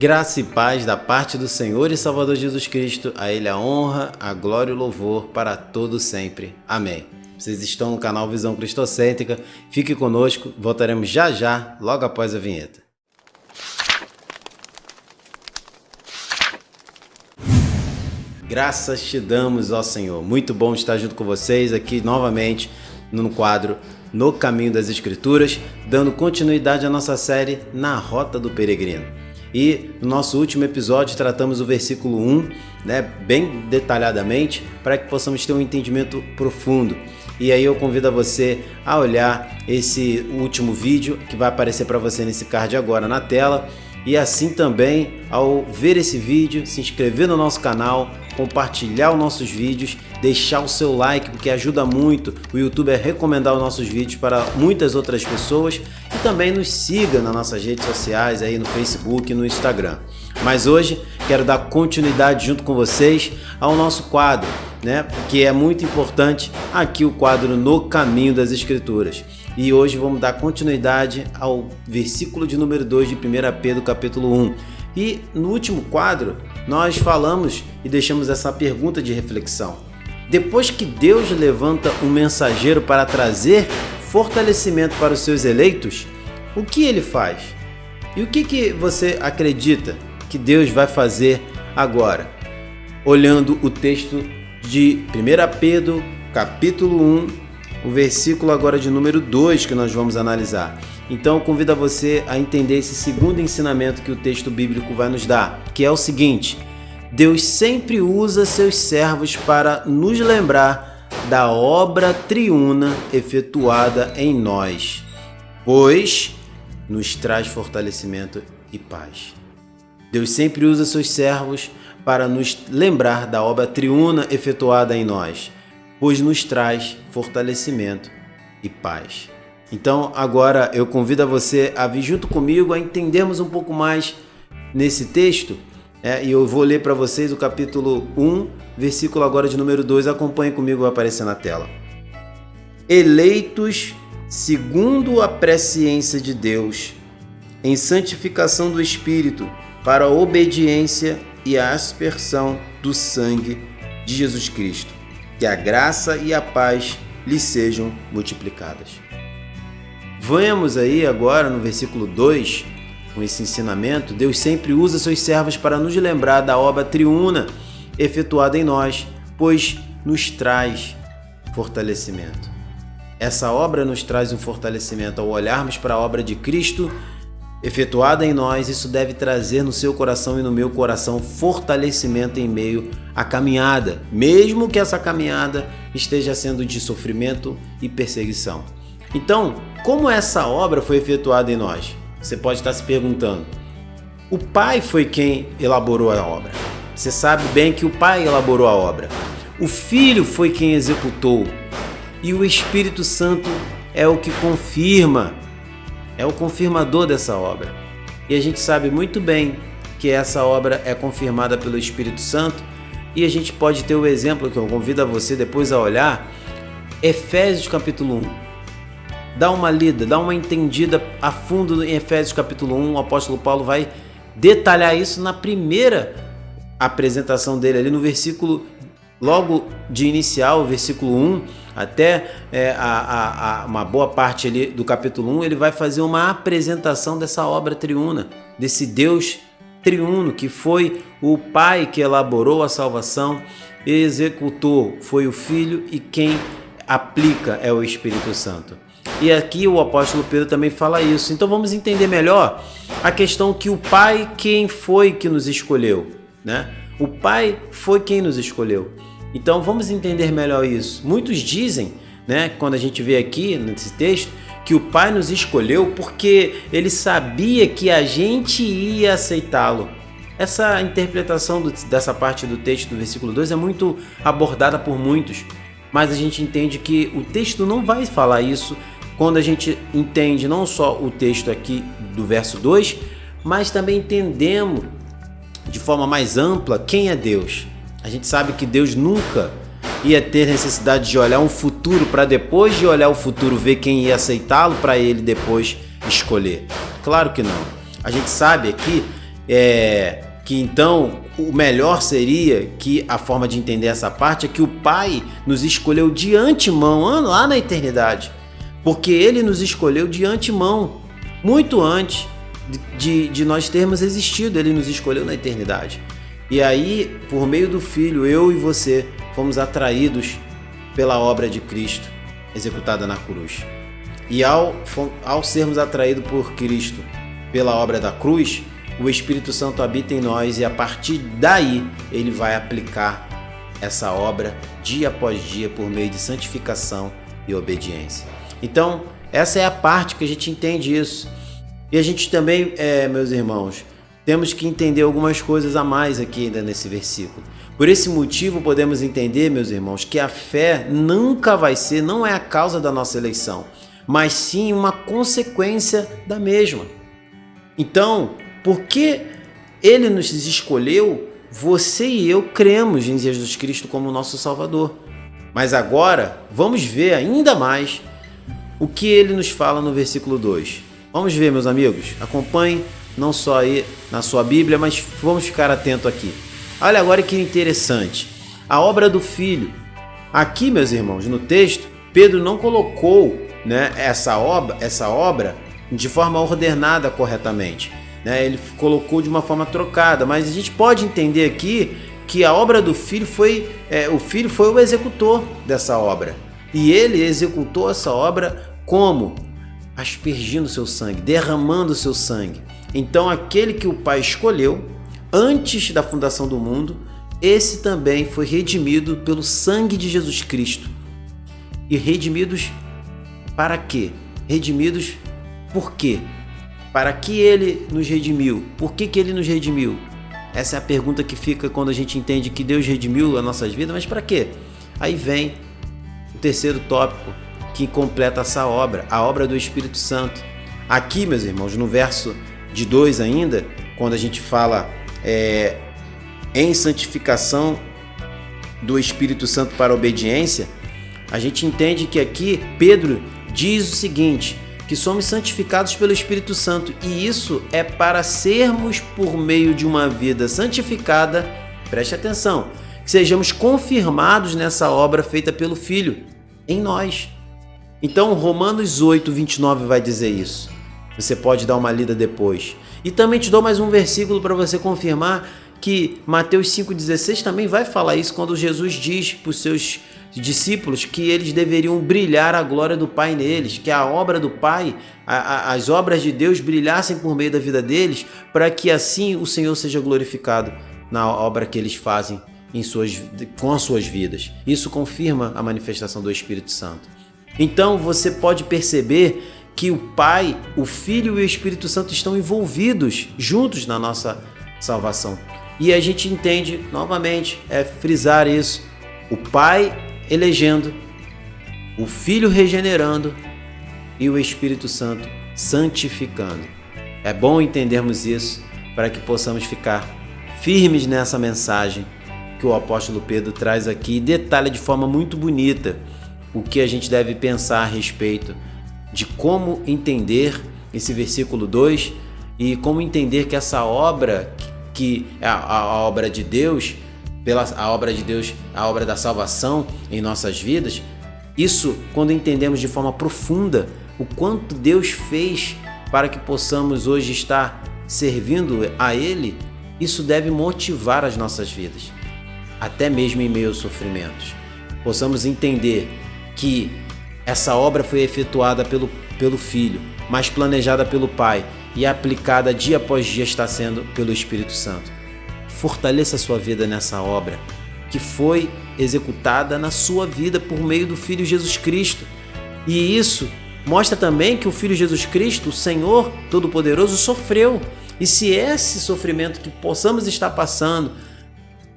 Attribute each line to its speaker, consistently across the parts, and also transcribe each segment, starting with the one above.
Speaker 1: Graça e paz da parte do Senhor e Salvador Jesus Cristo, a Ele a honra, a glória e o louvor para todo sempre. Amém. Vocês estão no canal Visão Cristocêntrica, fique conosco, voltaremos já já, logo após a vinheta. Graças te damos, ó Senhor. Muito bom estar junto com vocês aqui novamente no quadro No Caminho das Escrituras, dando continuidade à nossa série Na Rota do Peregrino. E no nosso último episódio tratamos o versículo 1, bem detalhadamente, para que possamos ter um entendimento profundo. E aí eu convido a você a olhar esse último vídeo que vai aparecer para você nesse card agora na tela. E assim também, ao ver esse vídeo, se inscrever no nosso canal, compartilhar os nossos vídeos, deixar o seu like, porque ajuda muito o YouTube a recomendar os nossos vídeos para muitas outras pessoas, e também nos siga nas nossas redes sociais, aí no Facebook e no Instagram. Mas hoje quero dar continuidade junto com vocês ao nosso quadro, que é muito importante aqui, o quadro No Caminho das Escrituras. E hoje vamos dar continuidade ao versículo de número 2 de 1 Pedro capítulo 1. E no último quadro nós falamos e deixamos essa pergunta de reflexão. Depois que Deus levanta um mensageiro para trazer fortalecimento para os seus eleitos, o que ele faz? E o que você acredita que Deus vai fazer agora? Olhando o texto de 1 Pedro capítulo 1, o versículo agora de número 2 que nós vamos analisar. Então eu convido a você a entender esse segundo ensinamento que o texto bíblico vai nos dar, que é o seguinte: Deus sempre usa seus servos para nos lembrar da obra triuna efetuada em nós, pois nos traz fortalecimento e paz. Deus sempre usa seus servos para nos lembrar da obra triuna efetuada em nós, pois nos traz fortalecimento e paz. Então agora eu convido a você a vir junto comigo a entendermos um pouco mais nesse texto, e eu vou ler para vocês o capítulo 1, versículo agora de número 2, acompanhe comigo, vai aparecer na tela. Eleitos segundo a presciência de Deus, em santificação do Espírito, para a obediência e a aspersão do sangue de Jesus Cristo. Que a graça e a paz lhes sejam multiplicadas. Vamos aí agora no versículo 2, com esse ensinamento. Deus sempre usa seus servos para nos lembrar da obra triuna efetuada em nós, pois nos traz fortalecimento. Essa obra nos traz um fortalecimento. Ao olharmos para a obra de Cristo efetuada em nós, isso deve trazer no seu coração e no meu coração fortalecimento em meio à caminhada, mesmo que essa caminhada esteja sendo de sofrimento e perseguição. Então, como essa obra foi efetuada em nós? Você pode estar se perguntando. O Pai foi quem elaborou a obra. Você sabe bem que o Pai elaborou a obra. O Filho foi quem executou. E o Espírito Santo é o que confirma. É o confirmador dessa obra. E a gente sabe muito bem que essa obra é confirmada pelo Espírito Santo, e a gente pode ter o exemplo que eu convido a você depois a olhar, Efésios capítulo 1. Dá uma lida, dá uma entendida a fundo em Efésios capítulo 1, o apóstolo Paulo vai detalhar isso na primeira apresentação dele, ali no versículo, logo de inicial, o versículo 1, até uma boa parte ali do capítulo 1, ele vai fazer uma apresentação dessa obra triuna, desse Deus triuno, que foi o Pai que elaborou a salvação, executou, foi o Filho, e quem aplica é o Espírito Santo. E aqui o apóstolo Pedro também fala isso. Então vamos entender melhor a questão que o Pai, quem foi que nos escolheu, O Pai foi quem nos escolheu. Então vamos entender melhor isso. Muitos dizem, quando a gente vê aqui nesse texto, que o Pai nos escolheu porque Ele sabia que a gente ia aceitá-lo. Essa interpretação dessa parte do texto do versículo 2 é muito abordada por muitos, mas a gente entende que o texto não vai falar isso quando a gente entende não só o texto aqui do verso 2, mas também entendemos de forma mais ampla quem é Deus. A gente sabe que Deus nunca ia ter necessidade de olhar um futuro para depois de olhar o futuro ver quem ia aceitá-lo para ele depois escolher. Claro que não. A gente sabe aqui que então o melhor seria que a forma de entender essa parte é que o Pai nos escolheu de antemão, lá na eternidade, porque Ele nos escolheu de antemão, muito antes de nós termos existido. Ele nos escolheu na eternidade. E aí, por meio do Filho, eu e você fomos atraídos pela obra de Cristo executada na cruz. E ao sermos atraídos por Cristo pela obra da cruz, o Espírito Santo habita em nós e a partir daí ele vai aplicar essa obra dia após dia por meio de santificação e obediência. Então, essa é a parte que a gente entende isso. E a gente também, meus irmãos, temos que entender algumas coisas a mais aqui ainda nesse versículo. Por esse motivo, podemos entender, meus irmãos, que a fé nunca vai ser, não é a causa da nossa eleição, mas sim uma consequência da mesma. Então, porque Ele nos escolheu, você e eu cremos em Jesus Cristo como nosso Salvador. Mas agora, vamos ver ainda mais o que Ele nos fala no versículo 2. Vamos ver, meus amigos, acompanhem não só aí na sua Bíblia, mas vamos ficar atento aqui. Olha agora que interessante, a obra do Filho. Aqui, meus irmãos, no texto, Pedro não colocou, essa obra de forma ordenada corretamente. Ele colocou de uma forma trocada, mas a gente pode entender aqui que a obra do Filho o Filho foi o executor dessa obra. E ele executou essa obra como? Aspergindo seu sangue, derramando seu sangue. Então aquele que o Pai escolheu antes da fundação do mundo, esse também foi redimido pelo sangue de Jesus Cristo. E redimidos para quê? Redimidos por quê? Para que Ele nos redimiu? Por que Ele nos redimiu? Essa é a pergunta que fica quando a gente entende que Deus redimiu as nossas vidas, mas para quê? Aí vem o terceiro tópico que completa essa obra, a obra do Espírito Santo. Aqui, meus irmãos, no verso de 2 ainda, quando a gente fala em santificação do Espírito Santo para a obediência, a gente entende que aqui Pedro diz o seguinte, que somos santificados pelo Espírito Santo, e isso é para sermos, por meio de uma vida santificada, preste atenção, que sejamos confirmados nessa obra feita pelo Filho em nós. Então Romanos 8, 29 vai dizer isso. Você pode dar uma lida depois. E também te dou mais um versículo para você confirmar que Mateus 5,16 também vai falar isso, quando Jesus diz para os seus discípulos que eles deveriam brilhar a glória do Pai neles, que a obra do Pai, as obras de Deus brilhassem por meio da vida deles, para que assim o Senhor seja glorificado na obra que eles fazem com as suas vidas. Isso confirma a manifestação do Espírito Santo. Então você pode perceber que o Pai, o Filho e o Espírito Santo estão envolvidos juntos na nossa salvação. E a gente entende, novamente, frisar isso, o Pai elegendo, o Filho regenerando e o Espírito Santo santificando. É bom entendermos isso para que possamos ficar firmes nessa mensagem que o apóstolo Pedro traz aqui e detalha de forma muito bonita o que a gente deve pensar a respeito de como entender esse versículo 2 e como entender que essa obra, que é a obra de Deus, a obra da salvação em nossas vidas, isso quando entendemos de forma profunda o quanto Deus fez para que possamos hoje estar servindo a Ele, isso deve motivar as nossas vidas, até mesmo em meio aos sofrimentos. Possamos entender que essa obra foi efetuada pelo Filho, mas planejada pelo Pai e aplicada dia após dia está sendo pelo Espírito Santo. Fortaleça a sua vida nessa obra que foi executada na sua vida por meio do Filho Jesus Cristo. E isso mostra também que o Filho Jesus Cristo, o Senhor Todo-Poderoso, sofreu. E se esse sofrimento que possamos estar passando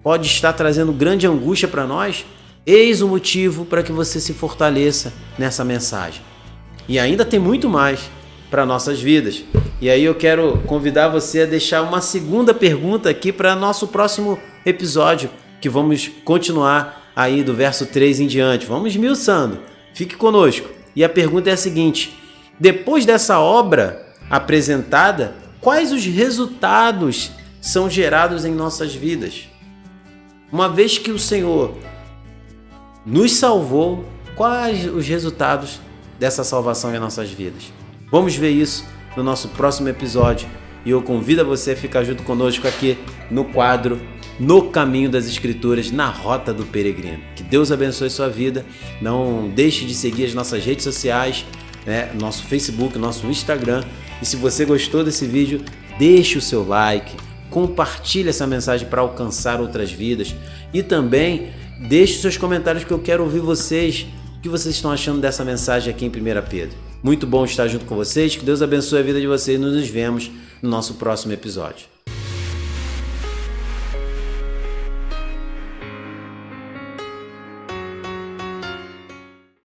Speaker 1: pode estar trazendo grande angústia para nós, eis o motivo para que você se fortaleça nessa mensagem. E ainda tem muito mais para nossas vidas. E aí eu quero convidar você a deixar uma segunda pergunta aqui para nosso próximo episódio, que vamos continuar aí do verso 3 em diante. Vamos esmiuçando. Fique conosco. E a pergunta é a seguinte: depois dessa obra apresentada, quais os resultados são gerados em nossas vidas. Uma vez que o Senhor nos salvou, quais os resultados dessa salvação em nossas vidas? Vamos ver isso no nosso próximo episódio e eu convido você a ficar junto conosco aqui no quadro No Caminho das Escrituras, na Rota do Peregrino. Que Deus abençoe sua vida. Não deixe de seguir as nossas redes sociais, nosso Facebook, nosso Instagram. E se você gostou desse vídeo, deixe o seu like, compartilhe essa mensagem para alcançar outras vidas e também deixe seus comentários que eu quero ouvir vocês. O que vocês estão achando dessa mensagem aqui em 1 Pedro? Muito bom estar junto com vocês. Que Deus abençoe a vida de vocês e nos vemos no nosso próximo episódio.